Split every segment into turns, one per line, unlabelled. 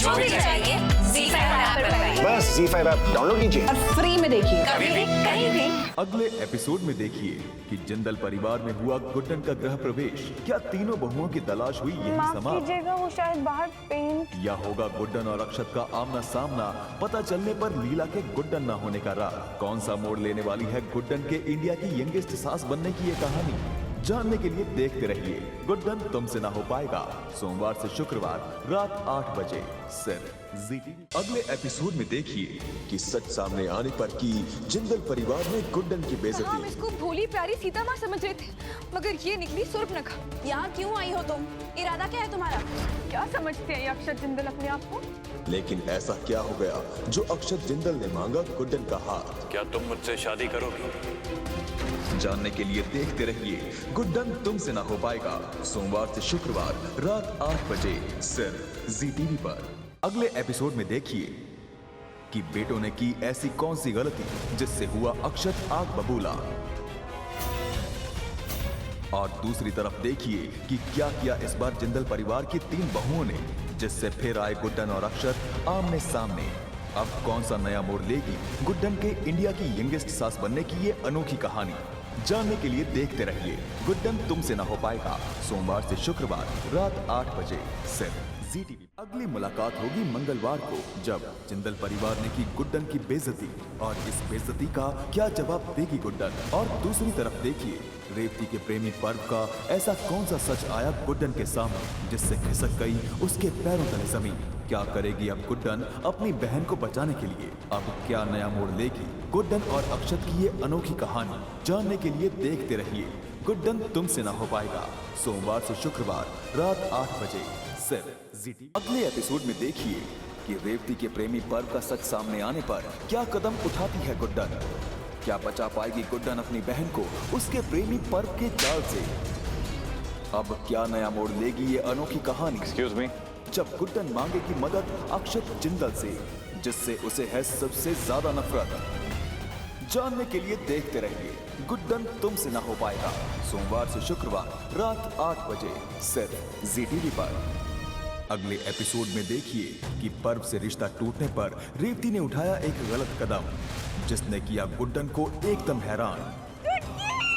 जो भी चाहिए ZEE5 ऐप पर पाइए।
बस ZEE5 ऐप डाउनलोड कीजिए
और फ्री में देखिए, कभी भी कहीं भी।
अगले एपिसोड में देखिए कि जिंदल परिवार में हुआ गुड्डन का गृह प्रवेश। क्या तीनों बहुओं की तलाश हुई यही
माफ
समाप्त,
कीजिएगा, वो शायद बाहर पेंट।
या होगा गुड्डन और अक्षत का आमना सामना? पता चलने पर लीला के गुड्डन न होने का राज। कौन सा मोड़ लेने वाली है गुड्डन के इंडिया की यंगेस्ट सास बनने की ये कहानी? जानने के लिए देखते रहिए गुड्डन तुमसे ना हो पाएगा, सोमवार से शुक्रवार रात 8 बजे सिर्फ ZEE TV।
अगले एपिसोड में देखिए कि सच सामने आने पर की जिंदल परिवार ने गुड्डन की
हम
बेइज्जती।
इसको भोली प्यारी सीता माँ समझ रहे थे, मगर ये निकली सुर्पनखा।
यहाँ क्यों आई हो तुम? इरादा क्या है तुम्हारा?
क्या समझते हैं ये अक्षत जिंदल अपने आप को?
लेकिन ऐसा क्या हो गया जो अक्षत जिंदल ने मांगा गुड्डन का हाथ?
क्या तुम मुझसे शादी करोगी?
जानने के लिए देखते रहिए गुड्डन तुमसे ना हो पाएगा, सोमवार से शुक्रवार रात 8 बजे सिर्फ ZEE TV पर।
अगले एपिसोड में देखिए कि बेटों ने की ऐसी कौन सी गलती जिससे हुआ अक्षत आग बबूला, और दूसरी तरफ देखिए कि क्या किया इस बार जिंदल परिवार की 3 बहुओं ने, जिससे फिर आए गुड्डन और अक्षत आमने सामने। अब कौन सा नया मोड़ लेगी गुड्डन के इंडिया की यंगेस्ट सास बनने की ये अनोखी कहानी? जानने के लिए देखते रहिए गुड्डन तुमसे ना हो पाएगा, सोमवार से शुक्रवार रात 8 बजे सिर्फ ZEE TV। अगली मुलाकात होगी मंगलवार को, जब जिंदल परिवार ने की गुड्डन की बेइज्जती, और इस बेइज्जती का क्या जवाब देगी गुड्डन? और दूसरी तरफ देखिए रेवती के प्रेमी पर्व का ऐसा कौन सा सच आया गुड्डन के सामने जिससे खिसक गई उसके पैरों तले जमीन? क्या करेगी अब गुड्डन अपनी बहन को बचाने के लिए? अब क्या नया मोड़ लेगी गुड्डन और अक्षत की ये अनोखी कहानी? जानने के लिए देखते रहिए गुड्डन तुमसे ना हो पाएगा, सोमवार से शुक्रवार रात 8 बजे सिर्फ ZEE TV। अगले एपिसोड में देखिए कि रेवती के प्रेमी पर्व का सच सामने आने पर क्या कदम उठाती है गुड्डन? क्या बचा पाएगी गुड्डन अपनी बहन को उसके प्रेमी पर्व के जाल से? अब क्या नया मोड़ लेगी ये अनोखी कहानी?
Excuse me.
जब गुड्डन मांगेगी मदद अक्षत जिंदल से, जिससे उसे है सबसे ज्यादा नफरत। जानने के लिए देखते रहिए गुड्डन तुमसे ना हो पाएगा, सोमवार से शुक्रवार रात 8 बजे सिर्फ ZEE TV पर। अगले एपिसोड में देखिए कि पर्व से रिश्ता टूटने पर रेवती ने उठाया एक गलत कदम, जिसने किया गुड्डन को एकदम हैरान।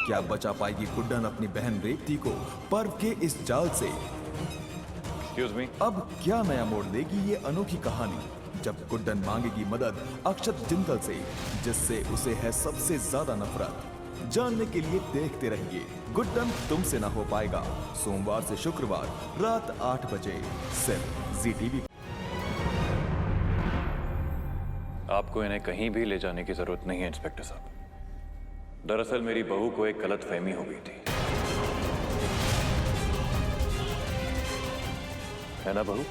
क्या बचा पाएगी गुड्डन अपनी बहन रेवती को पर्व के इस जाल से?
Excuse me.
अब क्या नया मोड़ लेगी ये अनोखी कहानी, जब गुड्डन मांगेगी मदद अक्षत जिंदल से, जिससे उसे है सबसे ज्यादा नफरत? जानने के लिए देखते रहिए गुड्डन तुमसे ना हो पाएगा, सोमवार से शुक्रवार रात 8 बजे सिर्फ ZEE TV।
आपको इन्हें कहीं भी ले जाने की जरूरत नहीं है इंस्पेक्टर साहब। दरअसल मेरी बहू को एक गलत फहमी हो गई थी, है ना बहू?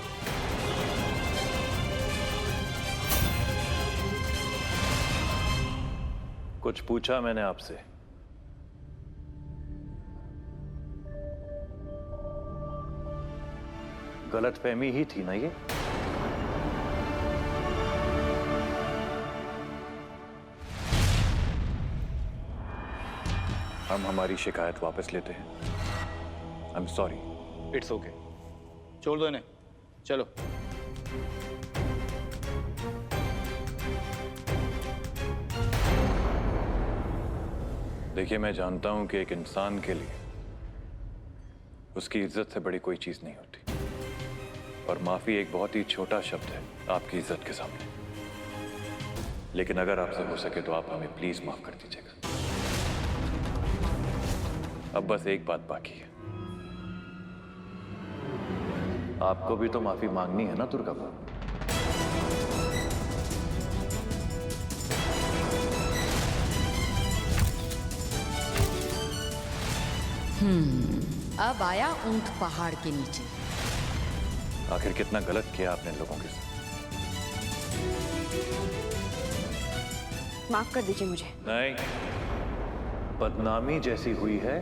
कुछ पूछा मैंने आपसे? गलत फहमी ही थी ना ये? हम हमारी शिकायत वापस लेते हैं। I am sorry.
It's okay, छोड़ दो इन्हें, चलो।
देखिए, मैं जानता हूं कि एक इंसान के लिए उसकी इज्जत से बड़ी कोई चीज नहीं होती, और माफी एक बहुत ही छोटा शब्द है आपकी इज्जत के सामने। लेकिन अगर आपसे हो सके तो आप हमें प्लीज माफ कर दीजिएगा। अब बस एक बात बाकी है, आपको भी तो माफी मांगनी है ना दुर्गा बहू?
अब आया ऊंट पहाड़ के नीचे।
आखिर कितना गलत किया आपने लोगों के साथ?
माफ कर दीजिए मुझे।
नहीं, बदनामी जैसी हुई है,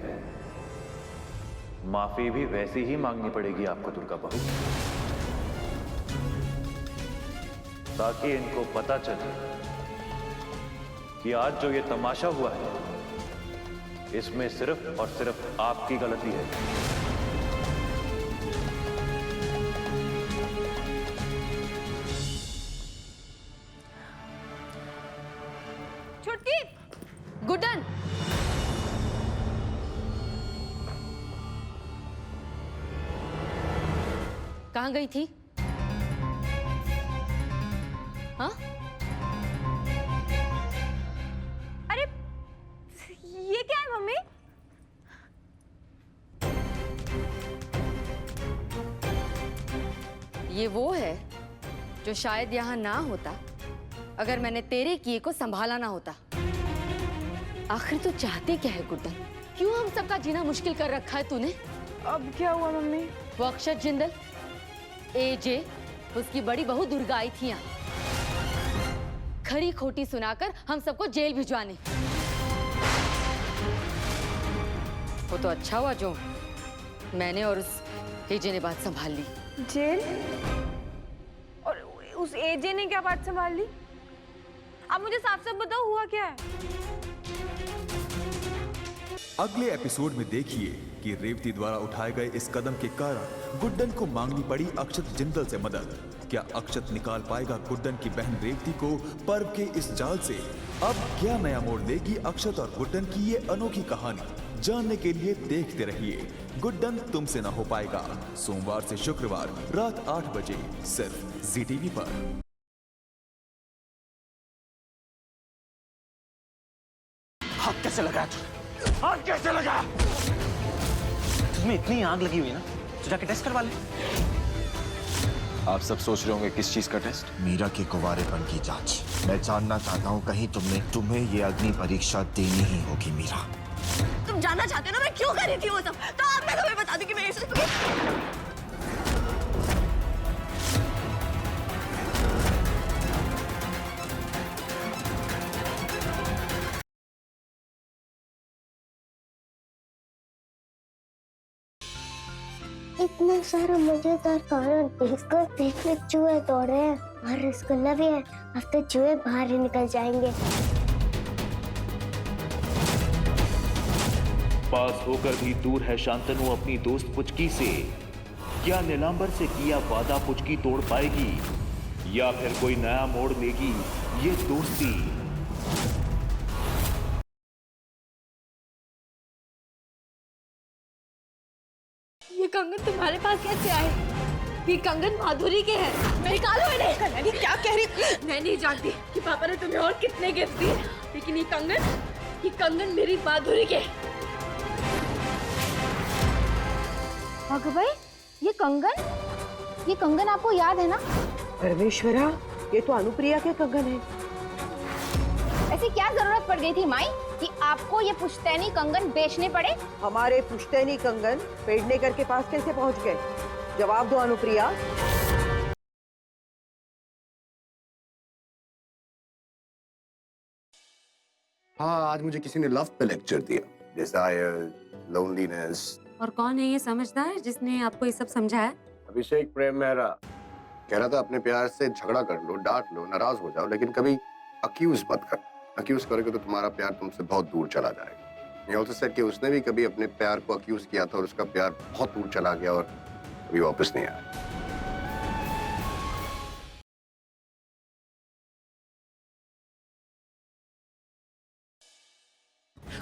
माफी भी वैसी ही मांगनी पड़ेगी आपको दुर्गा बहू, ताकि इनको पता चले कि आज जो ये तमाशा हुआ है इसमें सिर्फ और सिर्फ आपकी गलती है।
कहाँ गई थी? हाँ?
अरे ये क्या है मम्मी?
ये वो है जो शायद यहाँ ना होता अगर मैंने तेरे किए को संभाला ना होता। आखिर तो चाहते क्या है गुड्डन? क्यों हम सबका जीना मुश्किल कर रखा है तूने?
अब क्या हुआ मम्मी?
वो अक्षत जिंदल, एजे, उसकी बड़ी बहू दुर्गा आई थी यहाँ, खरी खोटी सुनाकर हम सबको जेल भिजवाने। वो तो अच्छा हुआ जो मैंने और उस एजे ने बात संभाल ली।
जेल? और उस एजे ने क्या बात संभाल ली? अब मुझे साफ साफ बताओ हुआ क्या है?
अगले एपिसोड में देखिए कि रेवती द्वारा उठाए गए इस कदम के कारण गुड्डन को मांगनी पड़ी अक्षत जिंदल से मदद। क्या अक्षत निकाल पाएगा गुड्डन की बहन रेवती को पर्व के इस जाल से? अब क्या नया मोड़ लेगी अक्षत और गुड्डन की ये अनोखी कहानी? जानने के लिए देखते रहिए गुड्डन तुमसे ना हो पाएगा, सोमवार से शुक्रवार रात 8 बजे सिर्फ ZTV पर।
हाथ कैसे लगा तुझे? हाथ कैसे लगा? तुम्हें इतनी आग लगी हुई है ना, तो जाके टेस्ट करवा ले।
आप सब सोच रहे होंगे किस चीज का टेस्ट?
मीरा के कुंवारेपन की जांच। मैं जानना चाहता हूँ कहीं तुम्हें ये अग्नि परीक्षा देनी ही होगी मीरा।
तुम जानना चाहते हो ना मैं क्यों कर रही थी वो सब? तो अब मैं तुम्हें बता दूं कि मैं इसे
इतना सारा मजेदार खाना देखकर पेट में चूहे दौड़ रहे हैं और रसगुल्ला भी है। अब तो चूहे बाहर ही निकल जाएंगे।
पास होकर भी दूर है शांतनु अपनी दोस्त पुचकी से। क्या नीलांबर से किया वादा पुचकी तोड़ पाएगी या फिर कोई नया मोड़ लेगी ये दोस्ती?
ये कंगन तुम्हारे पास कैसे आए? ये कंगन माधुरी के हैं। निकालो इन्हें। कल्याणी क्या कह रही? मैं नहीं जानती कि पापा ने तुम्हें और कितने गिफ्ट दिए, लेकिन ये कंगन मेरी माधुरी के।
भाई ये कंगन आपको याद है ना?
परमेश्वरा, ये तो अनुप्रिया के कंगन है।
ऐसी क्या जरूरत पड़ गई थी माई कि आपको ये पुश्तैनी कंगन बेचने पड़े?
हमारे पुश्तैनी कंगन पेडनेकर के पास कैसे पहुंच गए? जवाब दो अनुप्रिया।
हाँ, आज मुझे किसी ने लव पे लेक्चर दिया। Desire, loneliness.
और कौन है ये समझदार जिसने आपको ये सब समझाया?
अभिषेक प्रेम मेहरा कह रहा था अपने प्यार से झगड़ा कर लो, डांट लो, नाराज हो जाओ, लेकिन कभी अक्यूज मत कर। अक्यूज करोगे तो तुम्हारा प्यार तुमसे बहुत दूर चला जाएगा। ये ऑल्सो सेड कि उसने भी कभी अपने प्यार को अक्यूज किया था और उसका प्यार बहुत दूर चला गया और कभी वापस नहीं आया।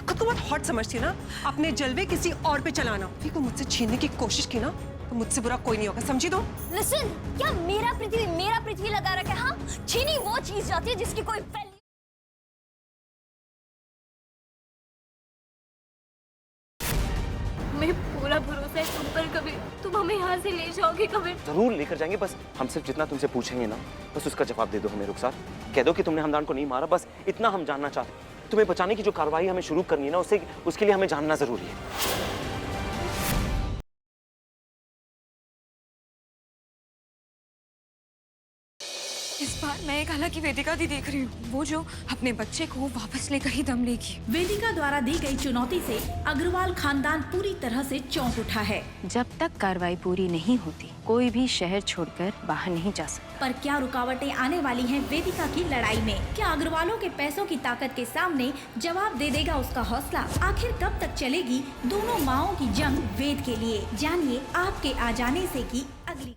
खुद को बहुत हॉट समझती है ना, अपने जलवे किसी और पे चलाना। को मुझसे छीनने की कोशिश की ना तो मुझसे बुरा कोई नहीं होगा, समझी दो?
लिसन, क्या मेरा पृथ्वी लगा रखा है? हाँ, छीनी वो चीज जाती है जिसकी कोई वैल्यू।
मैं पूरा भरोसा है तुम पर। कभी तुम हमें यहाँ से ले जाओगे? कभी
जरूर लेकर जाएंगे, बस हम सिर्फ जितना तुमसे पूछेंगे ना, बस उसका जवाब दे दो हमें। रुखसार, कह दो कि तुमने हमदान को नहीं मारा, बस इतना हम जानना चाहते हैं। तुम्हें बचाने की जो कार्रवाई हमें शुरू करनी है ना, उसके लिए हमें जानना जरूरी है।
इस बार मैं एक अलग ही वेदिका दी देख रही हूँ, वो जो अपने बच्चे को वापस लेकर ही दम लेगी।
वेदिका द्वारा दी गई चुनौती से अग्रवाल खानदान पूरी तरह से चौंक उठा है।
जब तक कार्रवाई पूरी नहीं होती कोई भी शहर छोड़कर बाहर नहीं जा सकता।
पर क्या रुकावटें आने वाली हैं वेदिका की लड़ाई में? क्या अग्रवालों के पैसों की ताकत के सामने जवाब दे देगा उसका हौसला? आखिर कब तक चलेगी दोनों माओं की जंग वेद के लिए? जानिए आपके आ जाने से की अगली